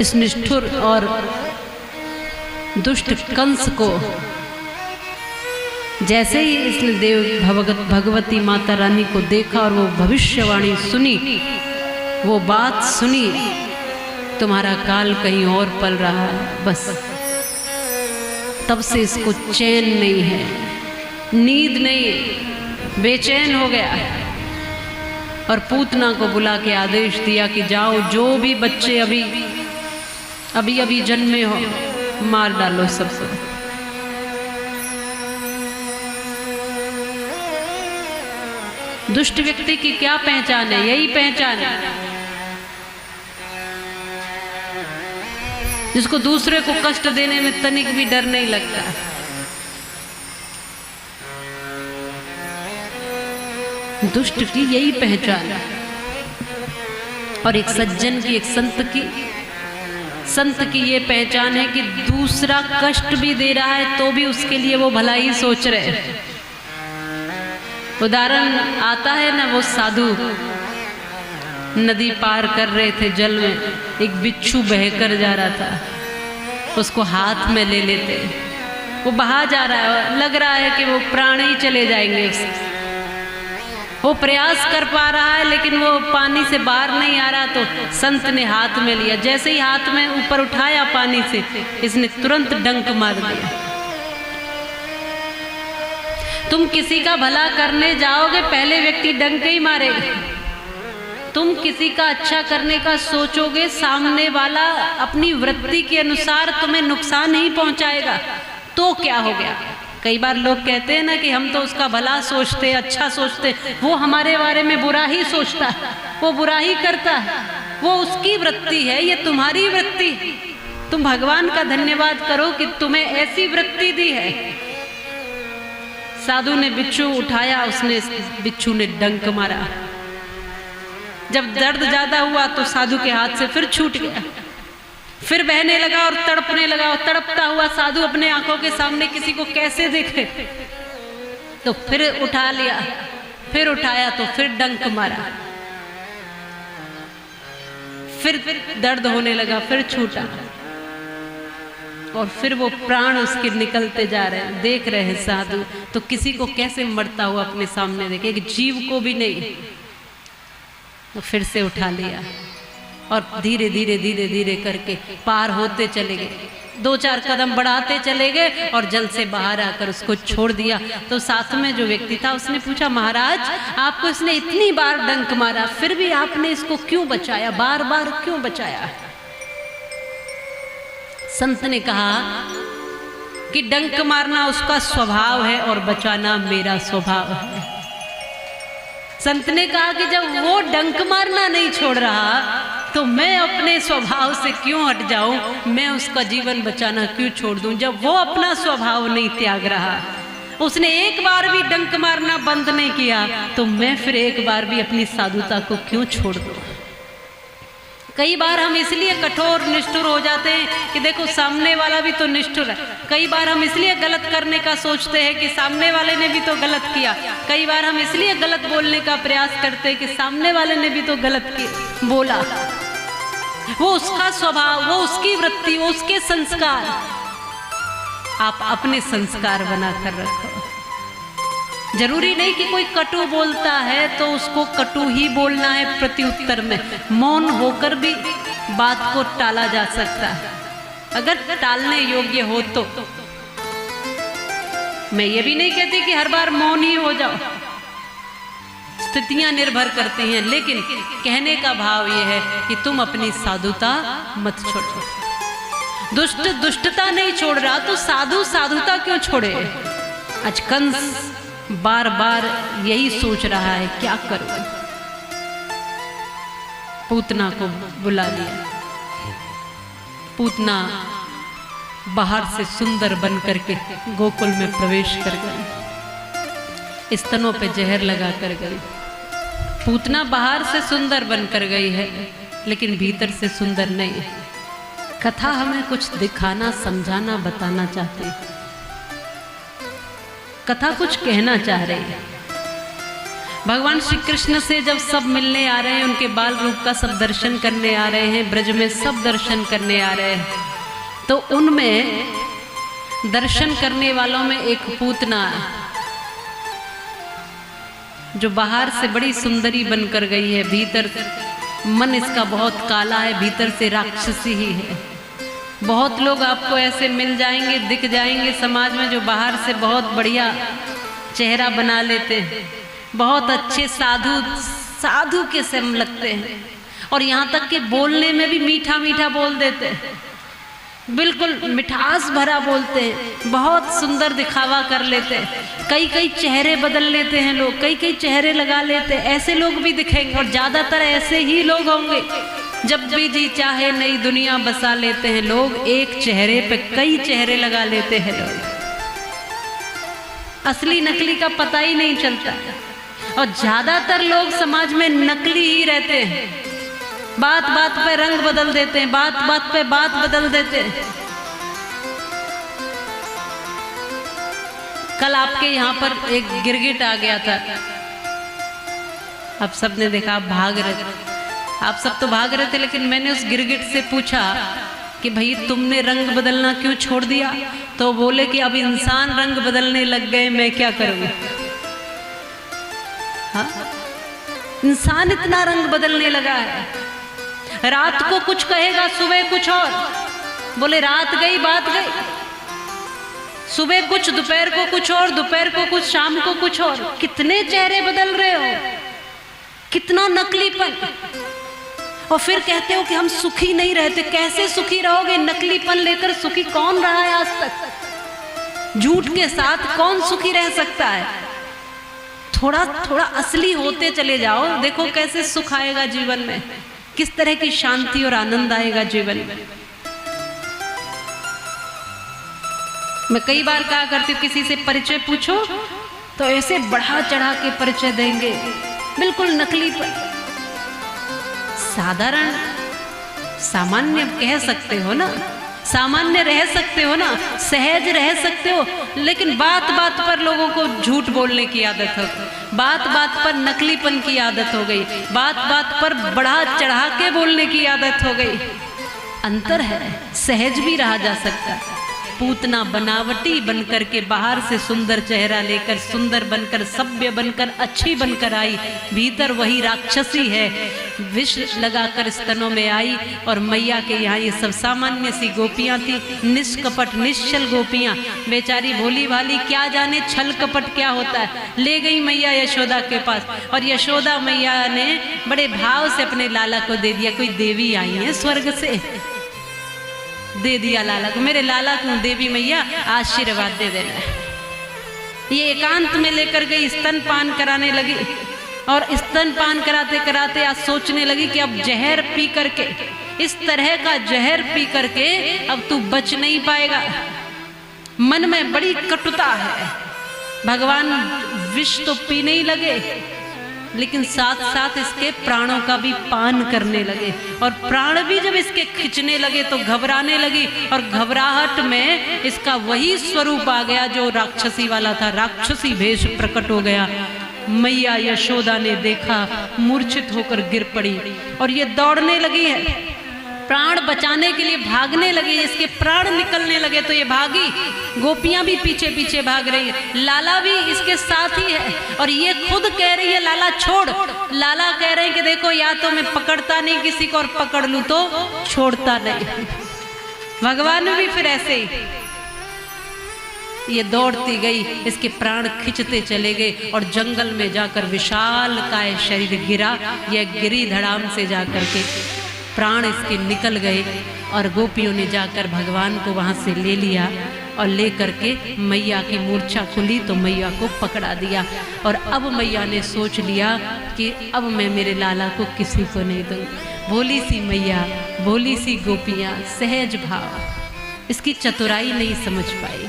इस निष्ठुर और दुष्ट कंस को जैसे ही इसने भगवती माता रानी को देखा और वो भविष्यवाणी सुनी, वो बात सुनी, तुम्हारा काल कहीं और पल रहा है, बस तब से इसको चैन नहीं है, नींद नहीं, बेचैन हो गया और पूतना को बुला के आदेश दिया कि जाओ, जो भी बच्चे अभी जन्मे हो मार डालो सबको। दुष्ट व्यक्ति की क्या पहचान है? यही पहचान है जिसको दूसरे को कष्ट देने में तनिक भी डर नहीं लगता। दुष्ट की यही पहचान है। और एक सज्जन की, एक संत की ये पहचान है कि दूसरा कष्ट भी दे रहा है तो भी उसके लिए वो भला ही सोच रहे हैं। उदाहरण आता है ना, वो साधु नदी पार कर रहे थे, जल में एक बिच्छू बहकर जा रहा था, उसको हाथ में ले लेते, वो बहा जा रहा है, लग रहा है कि वो प्राण ही चले जाएंगे उससे। वो प्रयास कर पा रहा है लेकिन वो पानी से बाहर नहीं आ रहा, तो संत ने हाथ में लिया, जैसे ही हाथ में ऊपर उठाया पानी से, इसने तुरंत डंक मार दिया। तुम किसी का भला करने जाओगे, पहले व्यक्ति डंक ही मारेगा। तुम किसी का अच्छा करने का सोचोगे, सामने वाला अपनी वृत्ति के अनुसार तुम्हें नुकसान ही पहुंचाएगा, तो क्या हो गया? कई बार लोग कहते हैं ना कि हम तो उसका भला सोचते, अच्छा सोचते, वो हमारे बारे में बुरा ही सोचता है, वो बुरा ही करता है, वो उसकी वृत्ति है, ये तुम्हारी वृत्ति है। तुम भगवान का धन्यवाद करो कि तुम्हें ऐसी वृत्ति दी है। साधु ने बिच्छू उठाया, उसने बिच्छू ने डंक मारा। जब दर्द ज्यादा हुआ तो साधु के हाथ से फिर छूट गया, फिर बहने लगा और तड़पने लगा, और तड़पता हुआ साधु अपने आंखों के सामने किसी को कैसे देखे, तो फिर उठा लिया, फिर उठाया तो फिर डंक मारा, फिर दर्द होने लगा, फिर छूटा, और फिर वो प्राण उसके निकलते जा रहे हैं। देख रहे हैं साधु तो किसी को कैसे मरता हुआ अपने सामने देखे, एक जीव को भी नहीं। तो फिर से उठा लिया और धीरे धीरे धीरे धीरे करके पार होते चले गए, 2-4 कदम बढ़ाते चले गए और जल से बाहर आकर उसको छोड़ दिया। तो साथ में जो व्यक्ति था उसने पूछा, महाराज आपको इसने इतनी बार डंक मारा, फिर भी आपने इसको क्यों बचाया, बार बार क्यों बचाया? संत ने कहा कि डंक मारना उसका स्वभाव है और बचाना मेरा स्वभाव है। संत ने कहा कि जब वो डंक मारना नहीं छोड़ रहा तो मैं अपने स्वभाव से क्यों हट जाऊं, मैं उसका जीवन बचाना क्यों छोड़ दूं? जब वो अपना स्वभाव नहीं त्याग रहा, उसने एक बार भी डंक मारना बंद नहीं किया, तो मैं फिर एक बार भी अपनी साधुता को क्यों छोड़ दूं? कई बार हम इसलिए कठोर निष्ठुर हो जाते हैं कि देखो सामने वाला भी तो निष्ठुर है। कई बार हम इसलिए गलत करने का सोचते हैं कि सामने वाले ने भी तो गलत किया। कई बार हम इसलिए गलत बोलने का प्रयास करते हैं कि सामने वाले ने भी तो गलत बोला। वो उसका स्वभाव, वो उसकी वृत्ति, वो उसके संस्कार। आप अपने संस्कार बना कर रखो। जरूरी नहीं कि कोई कटु बोलता है तो उसको कटु ही बोलना है प्रत्युत्तर में। मौन होकर भी बात को टाला जा सकता है, अगर टालने योग्य हो तो। मैं ये भी नहीं कहती कि हर बार मौन ही हो जाओ, स्थितियां निर्भर करती हैं, लेकिन कहने का भाव ये है कि तुम अपनी साधुता मत छोड़ो। दुष्ट दुष्टता नहीं छोड़ रहा तो साधु साधुता क्यों छोड़े? आज कंस बार बार यही सोच रहा है, क्या करूं? पूतना को बुला लिया। पूतना बाहर से सुंदर बन करके गोकुल में प्रवेश कर गई, स्तनों पे जहर लगा कर गई। पूतना बाहर से सुंदर बनकर गई है लेकिन भीतर से सुंदर नहीं है। कथा हमें कुछ दिखाना, समझाना, बताना चाहती है। कथा कुछ कहना चाह रही है। भगवान श्री कृष्ण से जब सब मिलने आ रहे हैं, उनके बाल रूप का सब दर्शन करने आ रहे हैं, ब्रज में सब दर्शन करने आ रहे हैं, तो उनमें दर्शन करने वालों में एक पूतना है जो बाहर से बड़ी सुंदरी बनकर गई है, भीतर मन इसका बहुत काला है, भीतर से राक्षसी ही है। बहुत लोग आपको ऐसे मिल जाएंगे, दिख जाएंगे समाज में, जो बाहर से बहुत बढ़िया चेहरा बना लेते हैं, बहुत अच्छे साधु के सम लगते हैं, और यहाँ तक कि बोलने में भी मीठा मीठा बोल देते हैं, बिल्कुल मिठास भरा बोलते हैं, बहुत सुंदर दिखावा कर लेते हैं। कई कई चेहरे बदल लेते हैं लोग, कई कई चेहरे लगा लेते हैं, ऐसे लोग भी दिखेंगे, और ज़्यादातर ऐसे ही लोग होंगे। जब भी जी चाहे नई दुनिया बसा लेते हैं लोग, एक चेहरे पे कई चेहरे लगा लेते हैं लोग, असली नकली का पता ही नहीं चलता। और ज़्यादातर लोग समाज में नकली ही रहते हैं, बात बात पे रंग बदल देते हैं, बात बात पे बात बदल देते हैं। कल आपके यहाँ पर एक गिरगिट आ गया था, आप सबने देखा, आप भाग रहे थे, आप सब तो भाग रहे थे, लेकिन मैंने उस गिरगिट से पूछा कि भाई तुमने रंग बदलना क्यों छोड़ दिया? तो बोले कि अब इंसान रंग बदलने लग गए, मैं क्या करूँ। हाँ, इंसान इतना रंग बदलने लगा है, रात को कुछ कहेगा, सुबह कुछ और। बोले रात गई बात गई, सुबह कुछ, दोपहर को कुछ और, दोपहर को कुछ, शाम को कुछ और। कितने चेहरे बदल रहे हो, कितना नकलीपन। और फिर कहते हो कि हम सुखी नहीं रहते। कैसे सुखी रहोगे? नकलीपन लेकर सुखी कौन रहा है आज तक? झूठ के साथ कौन सुखी रह सकता है? थोड़ा थोड़ा असली होते चले जाओ, देखो कैसे सुख आएगा जीवन में, किस तरह की शांति और आनंद आएगा जीवन में। मैं कई बार कहा करती हूँ, किसी से परिचय पूछो तो ऐसे बढ़ा चढ़ा के परिचय देंगे, बिल्कुल नकली पर। साधारण सामान्य कह सकते हो ना, सामान्य रह सकते हो ना, सहज रह सकते हो, लेकिन बात बात पर लोगों को झूठ बोलने की आदत हो गई, बात बात पर नकलीपन की आदत हो गई, बात बात पर बढ़ा चढ़ा के बोलने की आदत हो गई। अंतर है, सहज भी रहा जा सकता है। पूतना बनावटी बनकर के बाहर से सुंदर चेहरा लेकर, सुंदर बनकर, सभ्य बनकर, अच्छी बनकर आई, भीतर वही राक्षसी है, विष लगाकर स्तनों में आई। और मैया के यहाँ ये सब सामान्य सी गोपियाँ थी, निष्कपट निश्चल गोपियाँ, बेचारी भोली भाली, क्या जाने छल कपट क्या होता है। ले गई मैया यशोदा के पास, और यशोदा मैया ने बड़े भाव से अपने लाला को दे दिया। कोई देवी आई है स्वर्ग से, दे दिया लाला को, मेरे लाला को देवी मैया आशीर्वाद दे देना। ये एकांत में लेकर गई, स्तनपान कराने लगी, और स्तनपान कराते कराते आज सोचने लगी कि अब जहर पी करके, इस तरह का जहर पी करके अब तू बच नहीं पाएगा। मन में बड़ी कटुता है। भगवान विष तो पीने ही लगे, लेकिन साथ साथ इसके प्राणों का भी पान करने लगे, और प्राण भी जब इसके खिंचने लगे तो घबराने लगी, और घबराहट में इसका वही स्वरूप आ गया जो राक्षसी वाला था, राक्षसी भेष प्रकट हो गया। मैया यशोदा ने देखा, मूर्छित होकर गिर पड़ी, और ये दौड़ने लगी है, प्राण बचाने के लिए भागने लगी। इसके प्राण निकलने लगे तो ये भागी, गोपियां भी पीछे पीछे भाग रही है, लाला भी इसके साथ ही है, और ये खुद कह रही है लाला छोड़। लाला कह रहे हैं कि देखो, या तो मैं पकड़ता नहीं किसी को, और पकड़ लूं तो छोड़ता नहीं। भगवान भी फिर ऐसे ही, ये दौड़ती गई, इसके प्राण खिंचते चले गए, और जंगल में जाकर विशाल काय शरीर गिरा। यह गिरी धड़ाम से जाकर के प्राण इसके निकल गए, और गोपियों ने जाकर भगवान को वहाँ से ले लिया, और ले करके मैया की मूर्छा खुली तो मैया को पकड़ा दिया। और अब मैया ने सोच लिया कि अब मैं मेरे लाला को किसी को नहीं दूँ। भोली सी मैया, भोली सी गोपियाँ, सहज भाव, इसकी चतुराई नहीं समझ पाई।